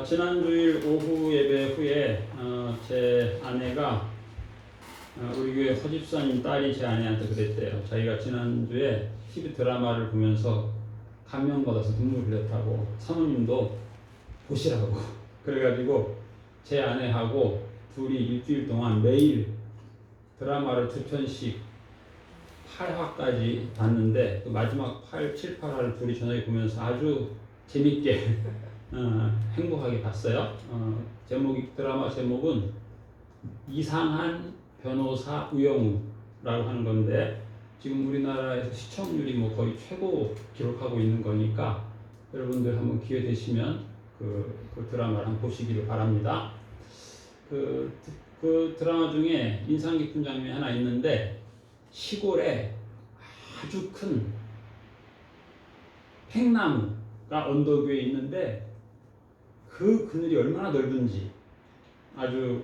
지난 주일 오후 예배 후에 제 아내가 우리 교회 허집사님 딸이 제 아내한테 그랬대요. 자기가 지난주에 TV 드라마를 보면서 감명받아서 눈물 흘렸다고, 사모님도 보시라고 그래가지고 제 아내하고 둘이 일주일 동안 매일 드라마를 2편씩 8화까지 봤는데, 그 마지막 8, 7, 8화를 둘이 저녁에 보면서 아주 재밌게 행복하게 봤어요. 드라마 제목은 이상한 변호사 우영우라고 하는 건데, 지금 우리나라에서 시청률이 거의 최고 기록하고 있는 거니까 여러분들 한번 기회 되시면 그 드라마를 한번 보시기를 바랍니다. 그 드라마 중에 인상 깊은 장면이 하나 있는데, 시골에 아주 큰 팽나무가 언덕 위에 있는데 그 그늘이 얼마나 넓은지 아주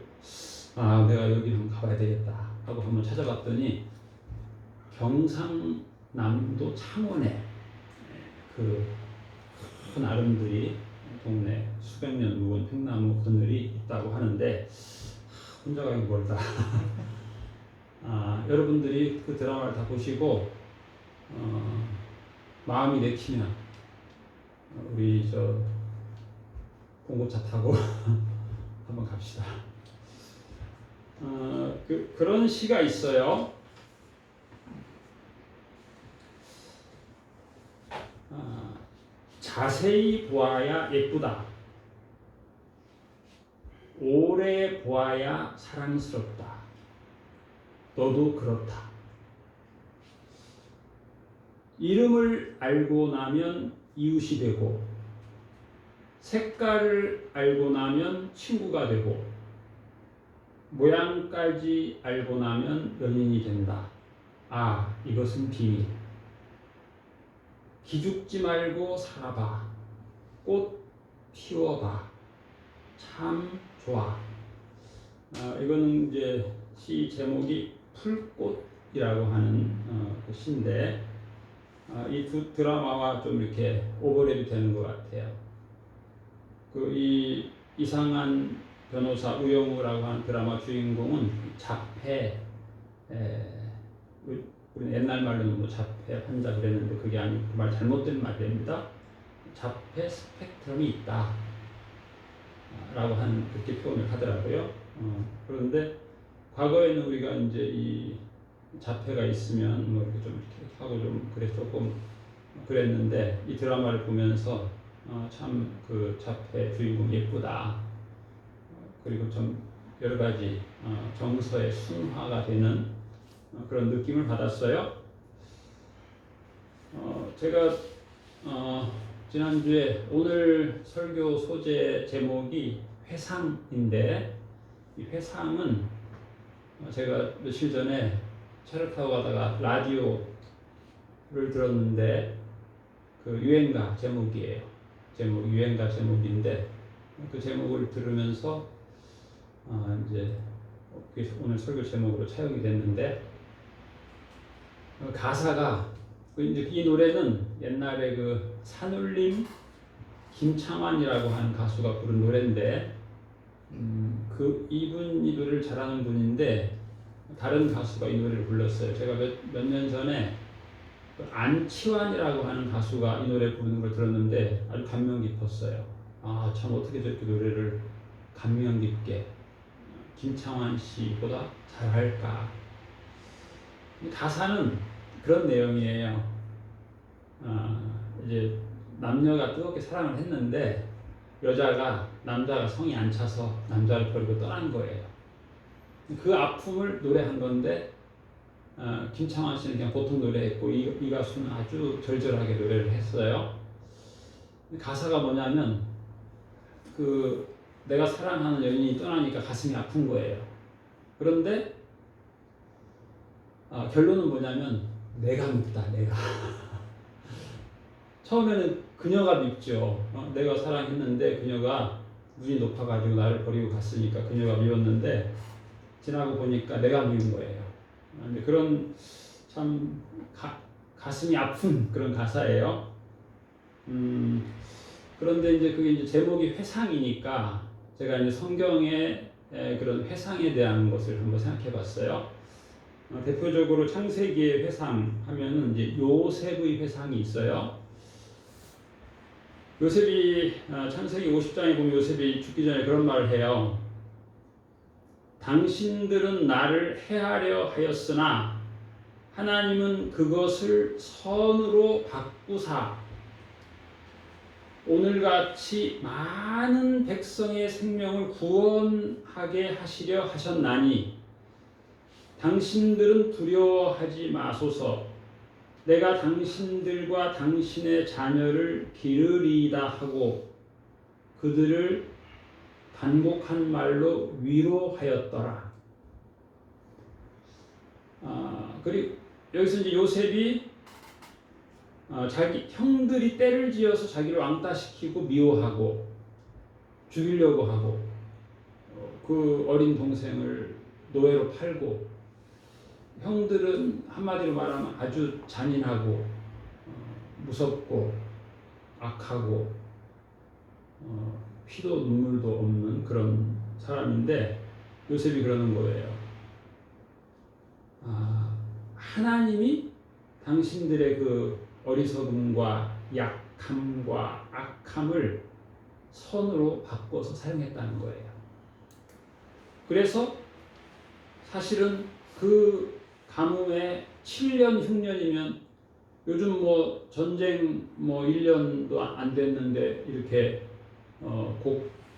내가 여기 한번 가봐야 되겠다 하고 한번 찾아봤더니, 경상남도 창원에 그 큰 아름드리 동네 수백 년 묵은 팽나무 그늘이 있다고 하는데 혼자 가기 멀다. 여러분들이 그 드라마를 다 보시고 마음이 내키면 우리 공고차 타고 한번 갑시다. 그런 시가 있어요. 자세히 보아야 예쁘다. 오래 보아야 사랑스럽다. 너도 그렇다. 이름을 알고 나면 이웃이 되고, 색깔을 알고 나면 친구가 되고, 모양까지 알고 나면 연인이 된다. 이것은 비밀. 기죽지 말고 살아봐. 꽃 피워봐. 참 좋아. 이거는 이제 시 제목이 풀꽃이라고 하는 그 시인데, 이 두 드라마와 좀 이렇게 오버랩이 되는 것 같아요. 이 이상한 변호사 우영우라고 하는 드라마 주인공은 자폐, 우리는 옛날 말로는 자폐 환자 그랬는데 그게 아니고 그 말 잘못된 말입니다. 자폐 스펙트럼이 있다 라고 하는 그렇게 표현을 하더라고요. 그런데 과거에는 우리가 이제 이 자폐가 있으면 이렇게 좀 이렇게 하고 좀 조금 그랬는데, 이 드라마를 보면서 참 그 자폐 주인공 예쁘다. 그리고 좀 여러 가지 정서의 순화가 되는 그런 느낌을 받았어요. 제가 지난주에 오늘 설교 소재 제목이 회상인데, 이 회상은 제가 며칠 전에 차를 타고 가다가 라디오를 들었는데, 그 유행가 제목이에요. 유행가 제목인데, 그 제목을 들으면서 이제 오늘 설교 제목으로 차용이 됐는데, 가사가 이제 이 노래는 옛날에 그 산울림 김창완이라고 하는 가수가 부른 노래인데, 이분이 노래를 잘하는 분인데 다른 가수가 이 노래를 불렀어요. 제가 몇 년 전에 그 안치환이라고 하는 가수가 이 노래 부르는 걸 들었는데 아주 감명 깊었어요. 참 어떻게 저렇게 노래를 감명 깊게 김창완 씨보다 잘할까. 가사는 그런 내용이에요. 이제 남녀가 뜨겁게 사랑을 했는데 남자가 성이 안 차서 남자를 버리고 떠난 거예요. 그 아픔을 노래한 건데, 김창완 씨는 그냥 보통 노래했고 이 가수는 아주 절절하게 노래를 했어요. 가사가 뭐냐면, 내가 사랑하는 연인이 떠나니까 가슴이 아픈 거예요. 그런데 결론은 뭐냐면, 내가 밉다, 내가. 처음에는 그녀가 밉죠. 내가 사랑했는데 그녀가 눈이 높아가지고 나를 버리고 갔으니까 그녀가 미웠는데, 지나고 보니까 내가 미운 거예요. 그런 참 가슴이 아픈 그런 가사예요. 그런데 이제 그게 이제 제목이 회상이니까 제가 이제 성경의 그런 회상에 대한 것을 한번 생각해 봤어요. 대표적으로 창세기의 회상 하면은 이제 요셉의 회상이 있어요. 요셉이 창세기 50장에 보면 요셉이 죽기 전에 그런 말을 해요. 당신들은 나를 해하려 하였으나 하나님은 그것을 선으로 바꾸사 오늘같이 많은 백성의 생명을 구원하게 하시려 하셨나니 당신들은 두려워하지 마소서. 내가 당신들과 당신의 자녀를 기르리이다 하고 그들을 반복한 말로 위로하였더라. 그리고 여기서 이제 요셉이 자기 형들이 때를 지어서 자기를 왕따시키고 미워하고 죽이려고 하고 그 어린 동생을 노예로 팔고 형들은 한마디로 말하면 아주 잔인하고 무섭고 악하고 피도 눈물도 없는 그런 사람인데 요셉이 그러는 거예요. 하나님이 당신들의 그 어리석음과 약함과 악함을 선으로 바꿔서 사용했다는 거예요. 그래서 사실은 그 가뭄에 7년 흉년이면 요즘 뭐 전쟁 뭐 1년도 안 됐는데 이렇게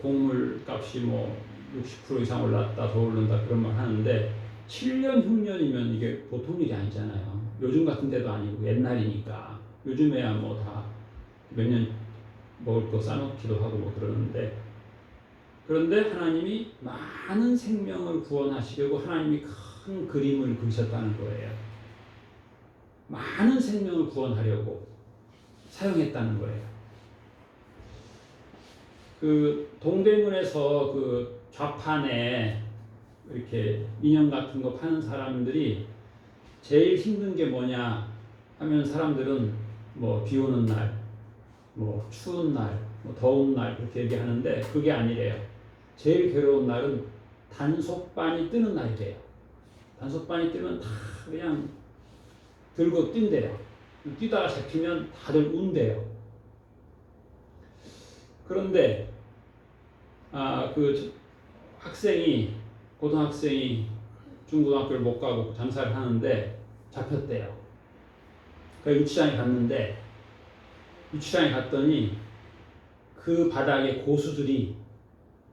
곡물 값이 뭐 60% 이상 올랐다 더 오른다 그런 말 하는데 7년 흉년이면 이게 보통 일이 아니잖아요. 요즘 같은 데도 아니고 옛날이니까 요즘에야 뭐 다 몇 년 먹을 거 싸놓기도 하고 뭐 그러는데 그런데 하나님이 많은 생명을 구원하시려고 하나님이 큰 그림을 그리셨다는 거예요. 많은 생명을 구원하려고 사용했다는 거예요. 그 동대문에서 그 좌판에 이렇게 인형 같은 거 파는 사람들이 제일 힘든 게 뭐냐 하면 사람들은 뭐 비 오는 날, 뭐 추운 날, 뭐 더운 날 그렇게 얘기하는데 그게 아니래요. 제일 괴로운 날은 단속반이 뜨는 날이래요. 단속반이 뜨면 다 그냥 들고 뛴대요. 뛰다가 잡히면 다들 운대요. 그런데 그 학생이 고등학생이 중고등학교를 못 가고 장사를 하는데 잡혔대요. 그래서 유치장에 갔는데 유치장에 갔더니 그 바닥에 고수들이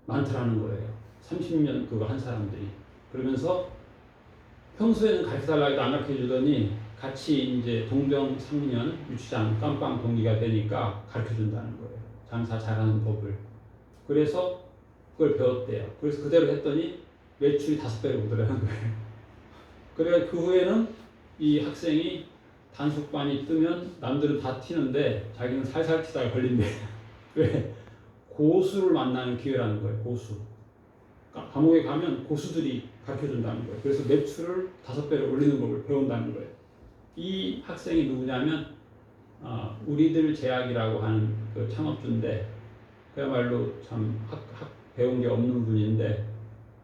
많더라는 거예요. 30년 그거 한 사람들이. 그러면서 평소에는 가르쳐달라고 해도 안 가르쳐주더니 같이 이제 동병상련 유치장 깜빵 동기가 되니까 가르쳐준다는 거예요. 장사 잘하는 법을. 그래서 그걸 배웠대요. 그래서 그대로 했더니 매출이 5배로 오더라는 거예요. 그래 그 후에는 이 학생이 단속반이 뜨면 남들은 다 튀는데 자기는 살살 튀다가 걸린대. 왜? 고수를 만나는 기회라는 거예요. 고수. 감옥에 가면 고수들이 가르쳐준다는 거예요. 그래서 매출을 5배로 올리는 법을 배운다는 거예요. 이 학생이 누구냐면 우리들 제약이라고 하는 그 창업주인데 그야말로 참 배운 게 없는 분인데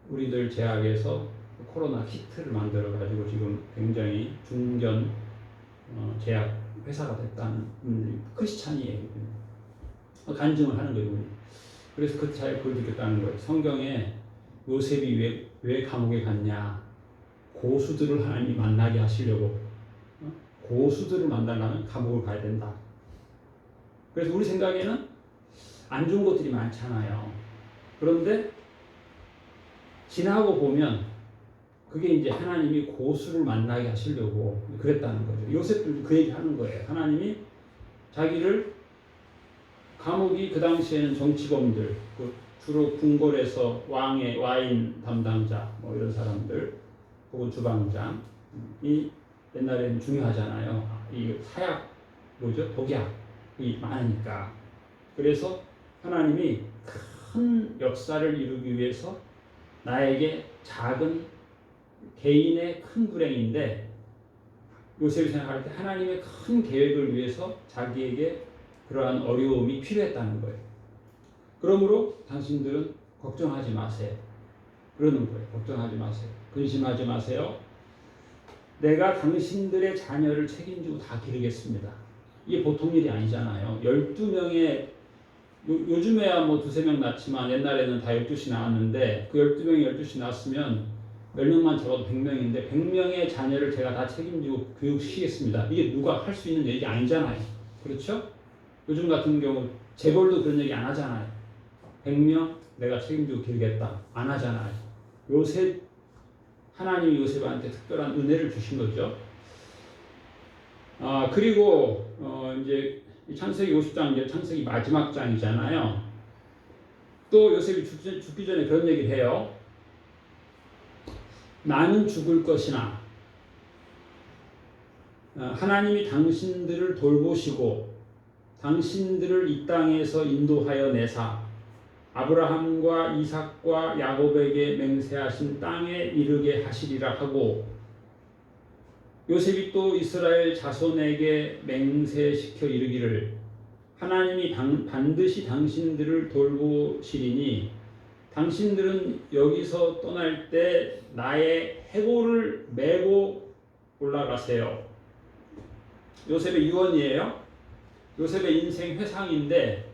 우리들 제약에서 코로나 키트를 만들어 가지고 지금 굉장히 중견 제약 회사가 됐다는 크리스찬이에요. 간증을 하는 거예요. 그래서 그 차에 그걸 느꼈다는 거예요. 성경에 요셉이 왜 감옥에 갔냐? 고수들을 하나님이 만나게 하시려고. 고수들을 만나려면 감옥을 가야 된다. 그래서 우리 생각에는 안 좋은 것들이 많잖아요. 그런데 지나고 보면 그게 이제 하나님이 고수를 만나게 하시려고 그랬다는 거죠. 요셉도 그 얘기 하는 거예요. 하나님이 자기를 감옥이 그 당시에는 정치범들, 주로 궁궐에서 왕의 와인 담당자, 뭐 이런 사람들, 혹은 주방장이 옛날에는 중요하잖아요. 이 사약, 독약이 많으니까. 그래서 하나님이 큰 역사를 이루기 위해서 나에게 작은 개인의 큰 불행인데 요셉이 생각할 때 하나님의 큰 계획을 위해서 자기에게 그러한 어려움이 필요했다는 거예요. 그러므로 당신들은 걱정하지 마세요. 그러는 거예요. 걱정하지 마세요. 근심하지 마세요. 내가 당신들의 자녀를 책임지고 다 기르겠습니다. 이게 보통 일이 아니잖아요. 12명의 요즘에야 뭐 2~3명 낳지만 옛날에는 다 12씩 낳았는데 그 12명이 12씩 낳았으면 몇 명만 적어도 100명인데 100명의 자녀를 제가 다 책임지고 교육시키겠습니다. 이게 누가 할 수 있는 얘기 아니잖아요. 그렇죠? 요즘 같은 경우 재벌도 그런 얘기 안 하잖아요. 100명 내가 책임지고 기르겠다. 안 하잖아요. 요셉, 하나님이 요셉한테 특별한 은혜를 주신 거죠. 그리고 이제 창세기 50장 이제 창세기 마지막 장이잖아요. 또 요셉이 죽기 전에 그런 얘기를 해요. 나는 죽을 것이나 하나님이 당신들을 돌보시고 당신들을 이 땅에서 인도하여 내사 아브라함과 이삭과 야곱에게 맹세하신 땅에 이르게 하시리라 하고 요셉이 또 이스라엘 자손에게 맹세시켜 이르기를 하나님이 반드시 당신들을 돌보시리니 당신들은 여기서 떠날 때 나의 해골을 메고 올라가세요. 요셉의 유언이에요. 요셉의 인생 회상인데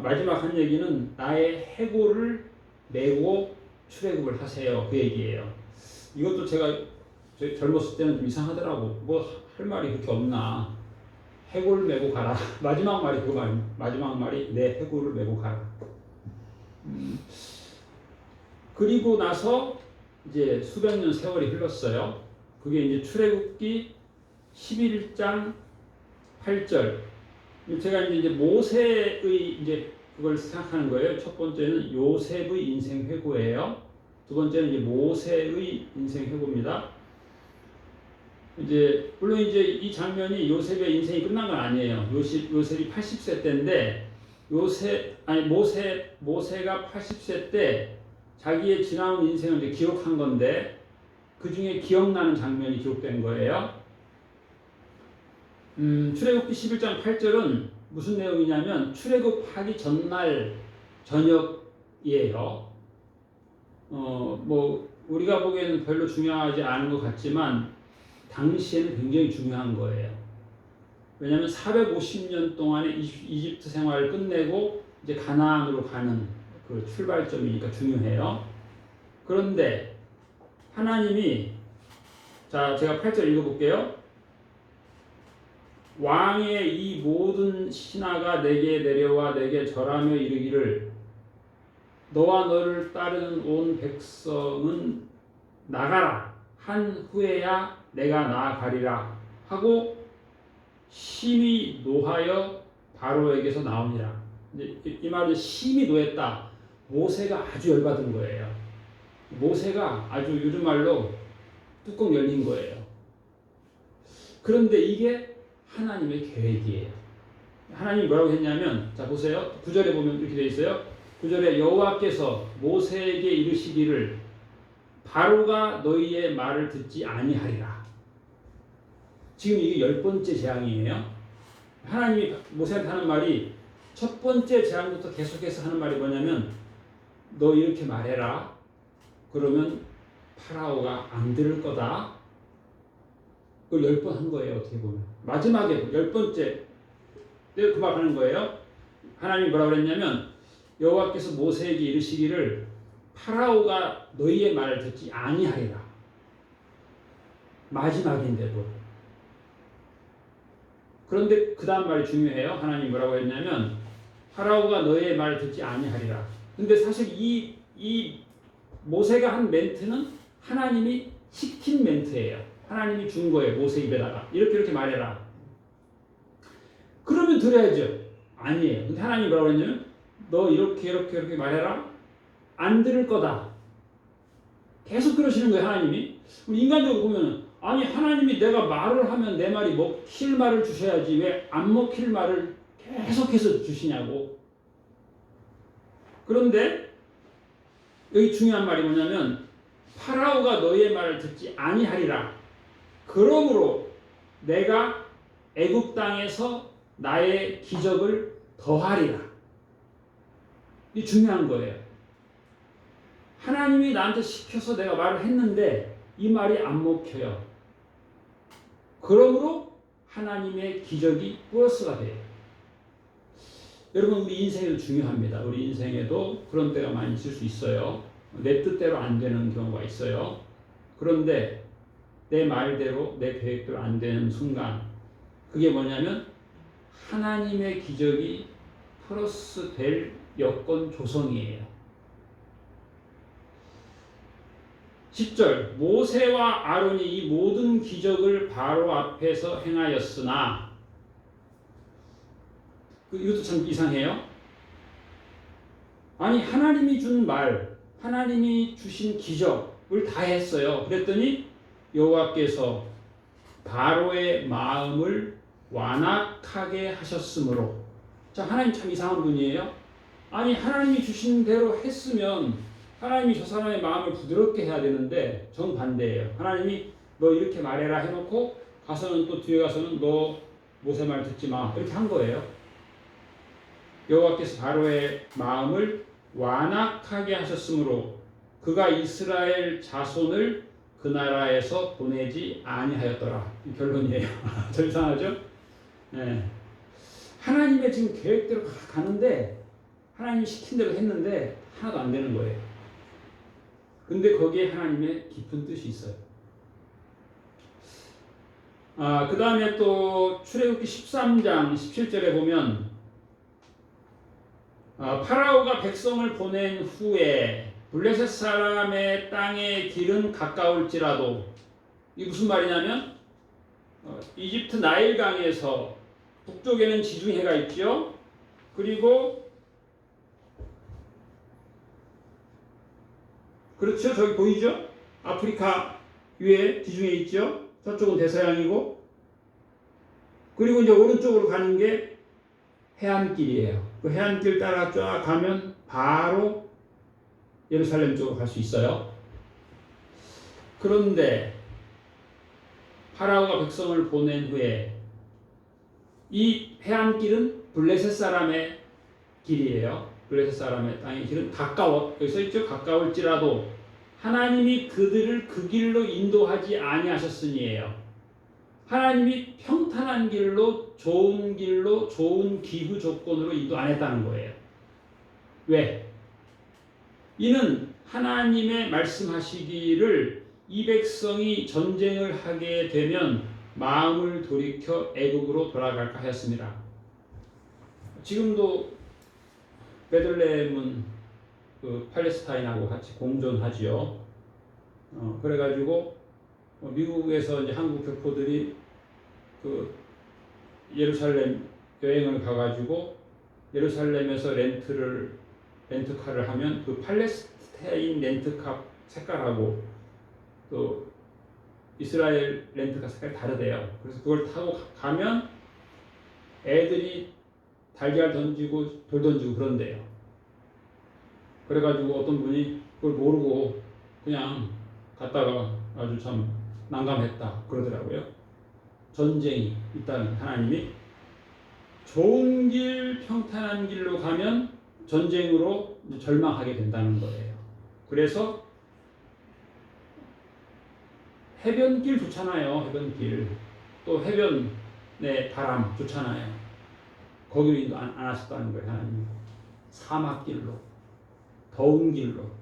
마지막 한 얘기는 나의 해골을 메고 출애굽을 하세요. 그 얘기예요. 이것도 제가 젊었을 때는 좀 이상하더라고. 뭐 할 말이 그렇게 없나. 해골 메고 가라. 마지막 말이 그 말. 마지막 말이 내 해골을 메고 가라. 그리고 나서 이제 수백 년 세월이 흘렀어요. 그게 이제 출애굽기 11장 8절. 제가 이제 모세의 이제 그걸 생각하는 거예요. 첫 번째는 요셉의 인생 회고예요. 두 번째는 이제 모세의 인생 회고입니다. 이제 물론 이제 이 장면이 요셉의 인생이 끝난 건 아니에요. 요셉이 80세 때인데 모세가 80세 때 자기의 지나온 인생을 이제 기록한 건데 그 중에 기억나는 장면이 기록된 거예요. 출애굽기 11장 8절은 무슨 내용이냐면 출애굽하기 전날 저녁이에요. 뭐 우리가 보기에는 별로 중요하지 않은 것 같지만 당시에는 굉장히 중요한 거예요. 왜냐하면 450년 동안의 이집트 생활을 끝내고 이제 가나안으로 가는 그 출발점이니까 중요해요. 그런데 하나님이 제가 8절 읽어볼게요. 왕의 이 모든 신하가 내게 내려와 내게 절하며 이르기를 너와 너를 따르는 온 백성은 나가라 한 후에야 내가 나아가리라 하고 심히 노하여 바로에게서 나오니라. 이 말은 심히 노했다. 모세가 아주 열받은 거예요. 모세가 아주 요즘 말로 뚜껑 열린 거예요. 그런데 이게 하나님의 계획이에요. 하나님이 뭐라고 했냐면 자 보세요. 9절에 보면 이렇게 되어 있어요. 9절에 여호와께서 모세에게 이르시기를 바로가 너희의 말을 듣지 아니하리라. 지금 이게 10번째 재앙이에요. 하나님이 모세한테 하는 말이 첫 번째 재앙부터 계속해서 하는 말이 뭐냐면 너 이렇게 말해라. 그러면 파라오가 안 들을 거다. 그걸 10번 한 거예요. 어떻게 보면 마지막에 10번째 그 말 하는 거예요. 하나님이 뭐라고 그랬냐면 여호와께서 모세에게 이르시기를 파라오가 너희의 말을 듣지 아니하리라. 마지막인데도. 그런데 그 다음 말이 중요해요. 하나님이 뭐라고 했냐면 파라오가 너희의 말을 듣지 아니하리라. 근데 사실 이 모세가 한 멘트는 하나님이 시킨 멘트예요. 하나님이 준 거예요. 모세 입에다가 이렇게 말해라. 그러면 들어야죠. 아니에요. 근데 하나님이 뭐라고 했냐면 너 이렇게 말해라. 안 들을 거다. 계속 그러시는 거예요. 하나님이. 우리 인간적으로 보면 아니 하나님이 내가 말을 하면 내 말이 먹힐 말을 주셔야지 왜 안 먹힐 말을 계속해서 주시냐고. 그런데 여기 중요한 말이 뭐냐면 파라오가 너희의 말을 듣지 아니하리라. 그러므로 내가 애굽 땅에서 나의 기적을 더하리라. 이게 중요한 거예요. 하나님이 나한테 시켜서 내가 말을 했는데 이 말이 안 먹혀요. 그러므로 하나님의 기적이 플러스가 돼요. 여러분, 우리 인생에도 중요합니다. 우리 인생에도 그런 때가 많이 있을 수 있어요. 내 뜻대로 안 되는 경우가 있어요. 그런데 내 말대로 내 계획대로 안 되는 순간, 그게 뭐냐면 하나님의 기적이 플러스 될 여건 조성이에요. 10절, 모세와 아론이 이 모든 기적을 바로 앞에서 행하였으나, 이것도 참 이상해요. 아니, 하나님이 준 말, 하나님이 주신 기적을 다 했어요. 그랬더니 여호와께서 바로의 마음을 완악하게 하셨으므로. 자, 하나님 참 이상한 분이에요. 아니, 하나님이 주신 대로 했으면 하나님이 저 사람의 마음을 부드럽게 해야 되는데 정반대예요. 하나님이 너 이렇게 말해라 해놓고 가서는 또 뒤에 가서는 너 모세 말 듣지 마 이렇게 한 거예요. 여호와께서 바로의 마음을 완악하게 하셨으므로 그가 이스라엘 자손을 그 나라에서 보내지 아니하였더라. 이 결론이에요. 좀 이상하죠? 네. 하나님의 지금 계획대로 가는데 하나님이 시킨 대로 했는데 하나도 안 되는 거예요. 근데 거기에 하나님의 깊은 뜻이 있어요. 그 다음에 또 출애굽기 13장 17절에 보면 파라오가 백성을 보낸 후에 블레셋 사람의 땅의 길은 가까울지라도, 이게 무슨 말이냐면 이집트 나일강에서 북쪽에는 지중해가 있죠. 그리고 그렇죠. 저기 보이죠? 아프리카 위에 지중해 있죠. 저쪽은 대서양이고, 그리고 이제 오른쪽으로 가는 게 해안길이에요. 그 해안길 따라 쫙 가면 바로 예루살렘 쪽으로 갈 수 있어요. 그런데 파라오가 백성을 보낸 후에 이 해안길은 블레셋 사람의 길이에요. 블레셋 사람의 땅의 길은 가까워. 여기 써 있죠. 가까울지라도 하나님이 그들을 그 길로 인도하지 아니하셨으니에요. 하나님이 평탄한 길로, 좋은 길로, 좋은 기후 조건으로 인도 안 했다는 거예요. 왜? 이는 하나님의 말씀하시기를 이 백성이 전쟁을 하게 되면 마음을 돌이켜 애국으로 돌아갈까 하였습니다. 지금도 베들레헴은 그 팔레스타인하고 같이 공존하지요. 그래가지고 미국에서 이제 한국 교포들이 그 예루살렘 여행을 가가지고 예루살렘에서 렌트카를 하면 그 팔레스타인 렌트카 색깔하고 또 이스라엘 렌트카 색깔이 다르대요. 그래서 그걸 타고 가면 애들이 달걀 던지고 돌 던지고 그런대요. 그래가지고 어떤 분이 그걸 모르고 그냥 갔다가 아주 참 난감했다 그러더라고요. 전쟁이 있다는, 하나님이 좋은 길, 평탄한 길로 가면 전쟁으로 절망하게 된다는 거예요. 그래서 해변길 좋잖아요. 해변길. 또 해변의 바람 좋잖아요. 거기로 인도 안 하셨다는 거예요. 하나님. 사막길로, 더운 길로.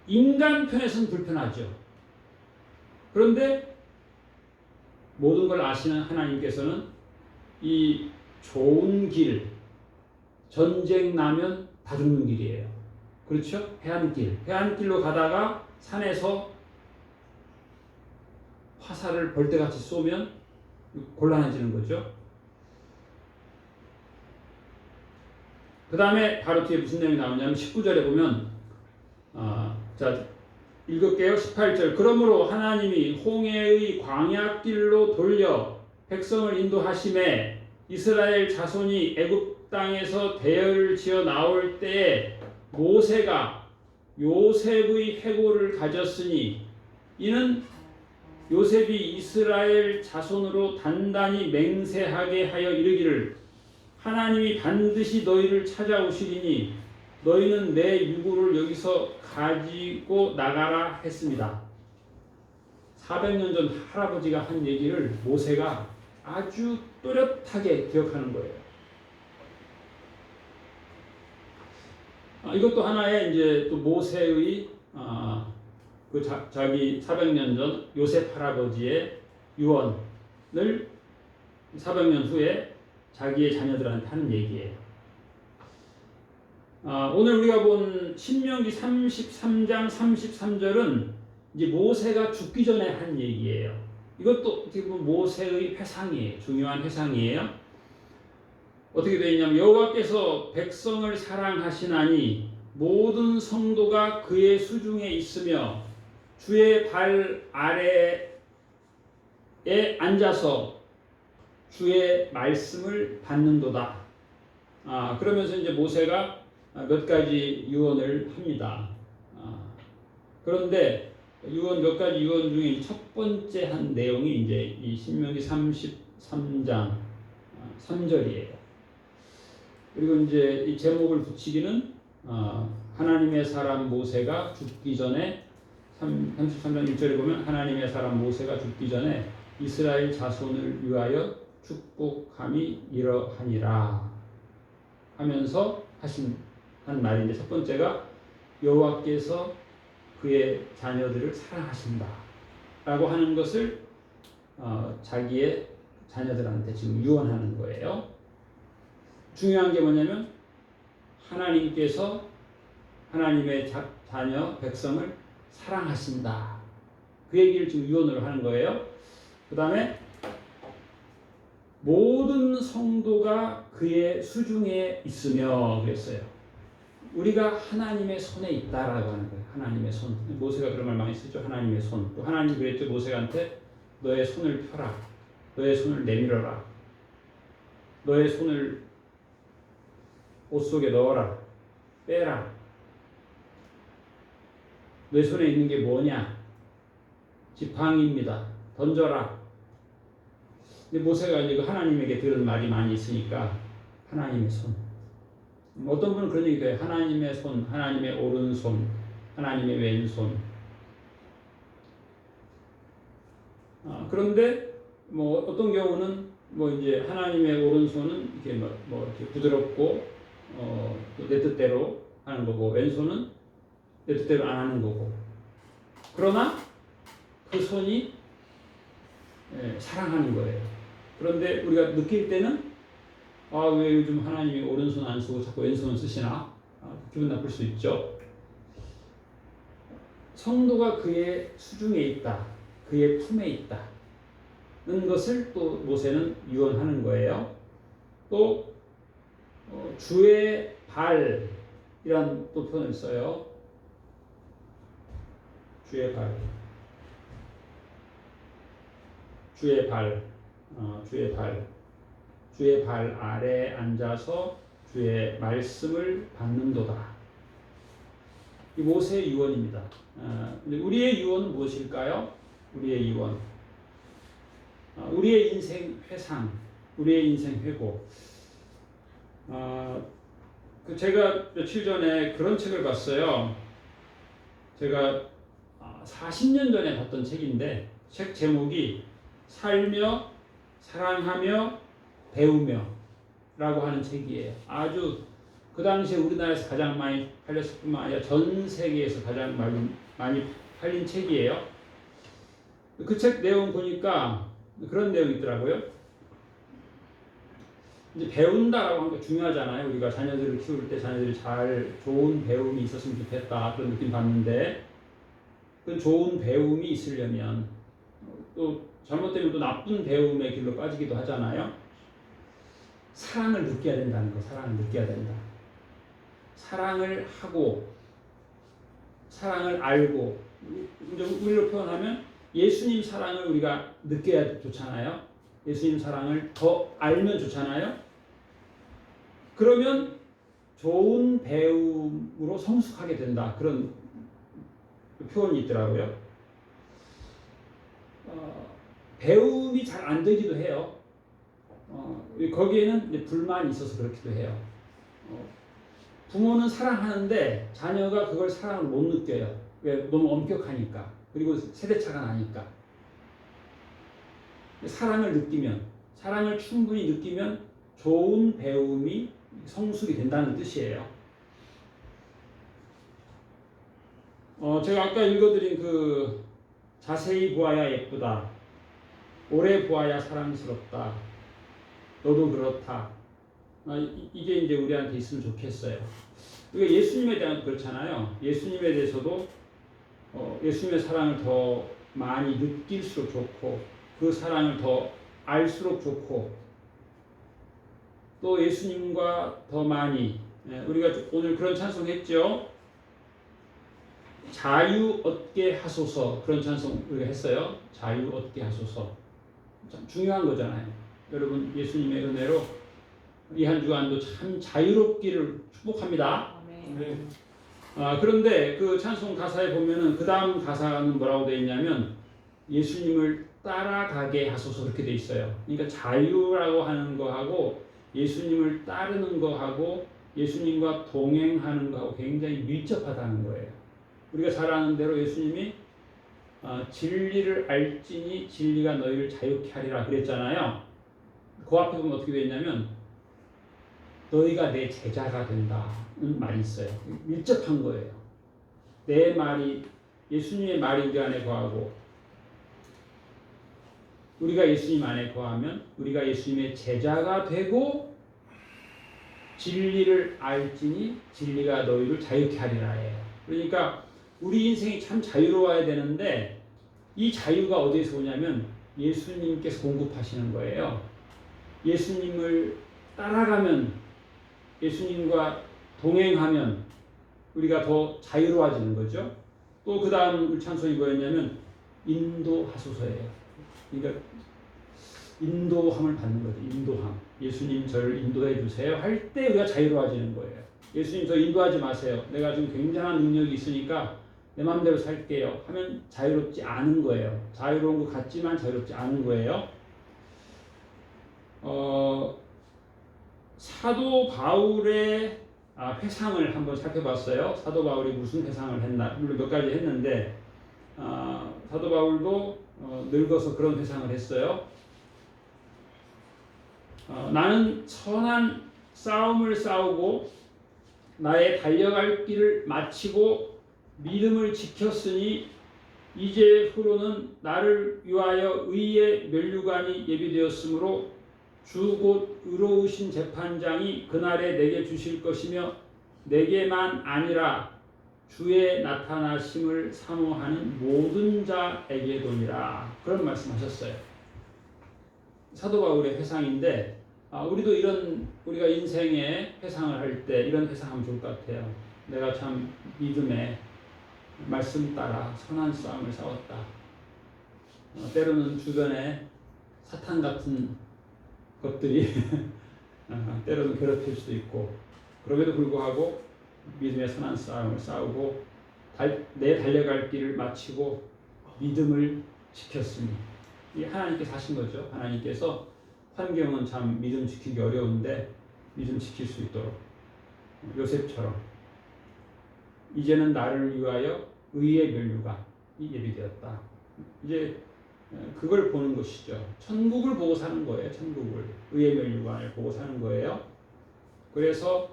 인간 편에서는 불편하죠. 그런데 모든 걸 아시는 하나님께서는 이 좋은 길, 전쟁 나면 다 죽는 길이에요. 그렇죠? 해안길. 해안길로 가다가 산에서 화살을 벌떼같이 쏘면 곤란해지는 거죠. 그 다음에 바로 뒤에 무슨 내용이 나오냐면 19절에 보면 자 읽을게요. 18절. 그러므로 하나님이 홍해의 광야길로 돌려 백성을 인도하심에 이스라엘 자손이 애굽 땅에서 대열을 지어 나올 때에 모세가 요셉의 해골을 가졌으니 이는 요셉이 이스라엘 자손으로 단단히 맹세하게 하여 이르기를 하나님이 반드시 너희를 찾아오시리니 너희는 내 유고를 여기서 가지고 나가라 했습니다. 400년 전 할아버지가 한 얘기를 모세가 아주 또렷하게 기억하는 거예요. 이것도 하나의 이제 또 모세의 자기 400년 전 요셉 할아버지의 유언을 400년 후에 자기의 자녀들한테 하는 얘기예요. 오늘 우리가 본 신명기 33장 33절은 이제 모세가 죽기 전에 한 얘기예요. 이것도 어떻게 보면 모세의 회상이에요. 중요한 회상이에요. 어떻게 되어 있냐면 여호와께서 백성을 사랑하시나니 모든 성도가 그의 수중에 있으며 주의 발 아래에 앉아서 주의 말씀을 받는도다. 그러면서 이제 모세가 몇 가지 유언을 합니다. 그런데 몇 가지 유언 중에 첫 번째 한 내용이 이제 이 신명기 33장 3절이에요. 그리고 이제 이 제목을 붙이기는 하나님의 사람 모세가 죽기 전에 33장 1절에 보면 하나님의 사람 모세가 죽기 전에 이스라엘 자손을 위하여 축복함이 이러하니라 하면서 한 말인데, 첫 번째가 여호와께서 그의 자녀들을 사랑하신다 라고 하는 것을 자기의 자녀들한테 지금 유언하는 거예요. 중요한 게 뭐냐면 하나님께서 하나님의 자녀 백성을 사랑하신다, 그 얘기를 지금 유언으로 하는 거예요. 그 다음에 모든 성도가 그의 수중에 있으며 그랬어요. 우리가 하나님의 손에 있다라고 하는 거예요. 하나님의 손. 모세가 그런 말 많이 쓰죠. 하나님의 손. 또 하나님이 그랬죠. 모세한테 너의 손을 펴라. 너의 손을 내밀어라. 너의 손을 옷 속에 넣어라. 빼라. 내 손에 있는 게 뭐냐? 지팡이입니다. 던져라. 근데 모세가 이제 하나님에게 들은 말이 많이 있으니까 하나님의 손. 어떤 분은 그런 얘기도 해요. 하나님의 손, 하나님의 오른손, 하나님의 왼손. 그런데 뭐 어떤 경우는 뭐 이제 하나님의 오른손은 이렇게 뭐 이렇게 부드럽고 내 뜻대로 하는 거고, 왼손은 내 뜻대로 안 하는 거고. 그러나 그 손이 사랑하는 거예요. 그런데 우리가 느낄 때는 왜 요즘 하나님이 오른손 안 쓰고 자꾸 왼손을 쓰시나? 기분 나쁠 수 있죠. 성도가 그의 수중에 있다, 그의 품에 있다는 것을 또 모세는 유언하는 거예요. 또 주의 발이란 또 표현을 써요. 주의 발, 주의 발, 주의 발 아래 앉아서 주의 말씀을 받는도다. 이 모세의 유언입니다. 우리의 유언은 무엇일까요? 우리의 유언, 우리의 인생 회상, 우리의 인생 회고. 제가 며칠 전에 그런 책을 봤어요. 제가 40년 전에 봤던 책인데, 책 제목이 살며 사랑하며 배우며 라고 하는 책이에요. 아주 그 당시에 우리나라에서 가장 많이 팔렸을 뿐만 아니라 전 세계에서 가장 많이 팔린 책이에요. 그 책 내용 보니까 그런 내용이 있더라고요. 이제 배운다라고 하는 게 중요하잖아요. 우리가 자녀들을 키울 때 자녀들이 좋은 배움이 있었으면 좋겠다, 그런 느낌 받는데, 그 좋은 배움이 있으려면 또 잘못되면 또 나쁜 배움의 길로 빠지기도 하잖아요. 사랑을 느껴야 된다는 거, 사랑을 느껴야 된다. 사랑을 하고, 사랑을 알고, 이제 우리로 표현하면 예수님 사랑을 우리가 느껴야 좋잖아요. 예수님 사랑을 더 알면 좋잖아요. 그러면 좋은 배움으로 성숙하게 된다, 그런 표현이 있더라고요. 배움이 잘 안 되기도 해요. 거기에는 이제 불만이 있어서 그렇기도 해요. 부모는 사랑하는데 자녀가 그걸 사랑을 못 느껴요. 왜? 너무 엄격하니까. 그리고 세대차가 나니까. 사랑을 느끼면, 사랑을 충분히 느끼면 좋은 배움이 성숙이 된다는 뜻이에요. 제가 아까 읽어드린 그 자세히 보아야 예쁘다, 오래 보아야 사랑스럽다, 너도 그렇다. 이게 이제 우리한테 있으면 좋겠어요. 우리가 예수님에 대한 그렇잖아요. 예수님에 대해서도 예수님의 사랑을 더 많이 느낄수록 좋고, 그 사랑을 더 알수록 좋고, 또 예수님과 더 많이, 우리가 오늘 그런 찬송했죠. 자유 얻게 하소서, 그런 찬송 우리가 했어요. 자유 얻게 하소서. 참 중요한 거잖아요. 여러분, 예수님의 은혜로 이 한 주간도 참 자유롭기를 축복합니다. 아멘. 그런데 그 찬송 가사에 보면은 그 다음 가사는 뭐라고 되어 있냐면 예수님을 따라가게 하소서, 그렇게 되어 있어요. 그러니까 자유라고 하는 거하고 예수님을 따르는 거하고 예수님과 동행하는 거하고 굉장히 밀접하다는 거예요. 우리가 잘 아는 대로 예수님이 진리를 알지니 진리가 너희를 자유케 하리라 그랬잖아요. 그 앞에 보면 어떻게 되어 있냐면 너희가 내 제자가 된다는 말이 있어요. 밀접한 거예요. 내 말이, 예수님의 말이 우리 안에 거하고 우리가 예수님 안에 거하면 우리가 예수님의 제자가 되고 진리를 알지니 진리가 너희를 자유케 하리라예요. 그러니까 우리 인생이 참 자유로워야 되는데 이 자유가 어디에서 오냐면 예수님께서 공급하시는 거예요. 예수님을 따라가면, 예수님과 동행하면 우리가 더 자유로워지는 거죠. 또 그 다음 찬송이 뭐였냐면 인도하소서예요. 그러니까 인도함을 받는 거죠. 인도함. 예수님 저를 인도해 주세요 할 때 우리가 자유로워지는 거예요. 예수님 저 인도하지 마세요. 내가 지금 굉장한 능력이 있으니까 내 마음대로 살게요 하면 자유롭지 않은 거예요. 자유로운 것 같지만 자유롭지 않은 거예요. 사도 바울의 회상을 한번 살펴봤어요. 사도 바울이 무슨 회상을 했나, 물론 몇 가지 했는데 사도 바울도 늙어서 그런 회상을 했어요. 나는 선한 싸움을 싸우고 나의 달려갈 길을 마치고 믿음을 지켰으니 이제 후로는 나를 위하여 의의 면류관이 예비되었으므로 주 곧 의로우신 재판장이 그날에 내게 주실 것이며 내게만 아니라 주의 나타나심을 사모하는 모든 자에게도니라, 그런 말씀하셨어요. 사도 바울의 회상인데 우리도 우리가 인생에 회상을 할 때 이런 회상하면 좋을 것 같아요. 내가 참 믿음의 말씀 따라 선한 싸움을 싸웠다. 때로는 주변에 사탄 같은 것들이 때로는 괴롭힐 수도 있고, 그럼에도 불구하고 믿음의 선한 싸움을 싸우고 내 달려갈 길을 마치고 믿음을 지켰으니, 이 하나님께서 하신 거죠. 하나님께서 환경은 참 믿음 지키기 어려운데 믿음 지킬 수 있도록 요셉처럼 이제는 나를 위하여 의의 면류관이 예비되었다. 이제 그걸 보는 것이죠. 천국을 보고 사는 거예요. 천국을, 의의 면류관을 보고 사는 거예요. 그래서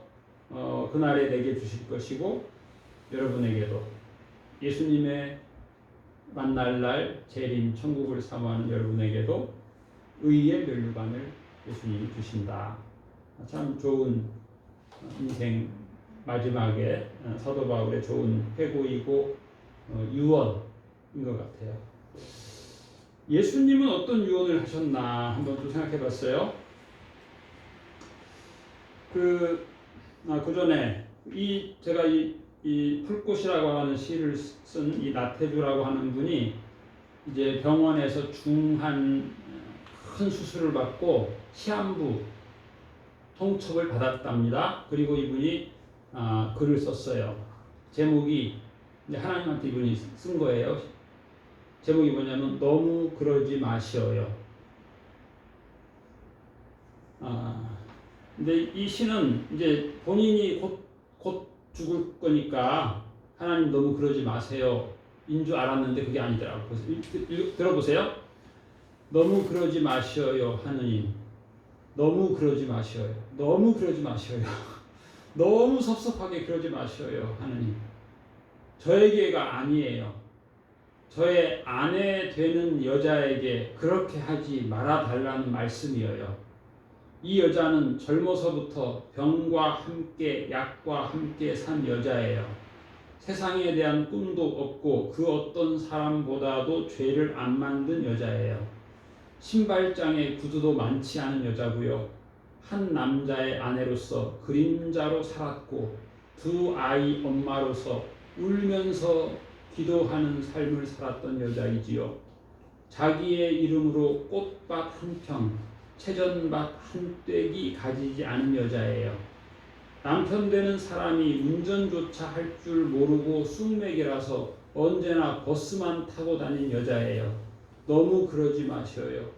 그날에 내게 주실 것이고 여러분에게도 예수님의 만날 날 재림 천국을 사모하는 여러분에게도 의의 면류관을 예수님이 주신다. 참 좋은 인생 마지막에 사도 바울의 좋은 회고이고 유언인 것 같아요. 예수님은 어떤 유언을 하셨나 한번 좀 생각해 봤어요. 그 전에 제가 이 풀꽃이라고 하는 시를 쓴 이 나태주라고 하는 분이 이제 병원에서 중한 큰 수술을 받고 시한부 통첩을 받았답니다. 그리고 이분이 글을 썼어요. 제목이 이제 하나님한테 이분이 쓴 거예요. 제목이 뭐냐면 너무 그러지 마시어요. 근데 이 시는 이제 본인이 곧 죽을 거니까 하나님 너무 그러지 마세요. 인 줄 알았는데 그게 아니더라고요. 그래서 들어보세요. 너무 그러지 마시어요, 하느님. 너무 그러지 마시어요. 너무 그러지 마시어요. 너무 섭섭하게 그러지 마시어요, 하느님. 저에게가 아니에요. 저의 아내 되는 여자에게 그렇게 하지 말아달라는 말씀이에요. 이 여자는 젊어서부터 병과 함께 약과 함께 산 여자예요. 세상에 대한 꿈도 없고 그 어떤 사람보다도 죄를 안 만든 여자예요. 신발장에 구두도 많지 않은 여자고요. 한 남자의 아내로서 그림자로 살았고 두 아이 엄마로서 울면서 기도하는 삶을 살았던 여자이지요. 자기의 이름으로 꽃밭 한 평, 채전밭 한 떼기 가지지 않은 여자예요. 남편 되는 사람이 운전조차 할 줄 모르고 쑥맥이라서 언제나 버스만 타고 다닌 여자예요. 너무 그러지 마셔요.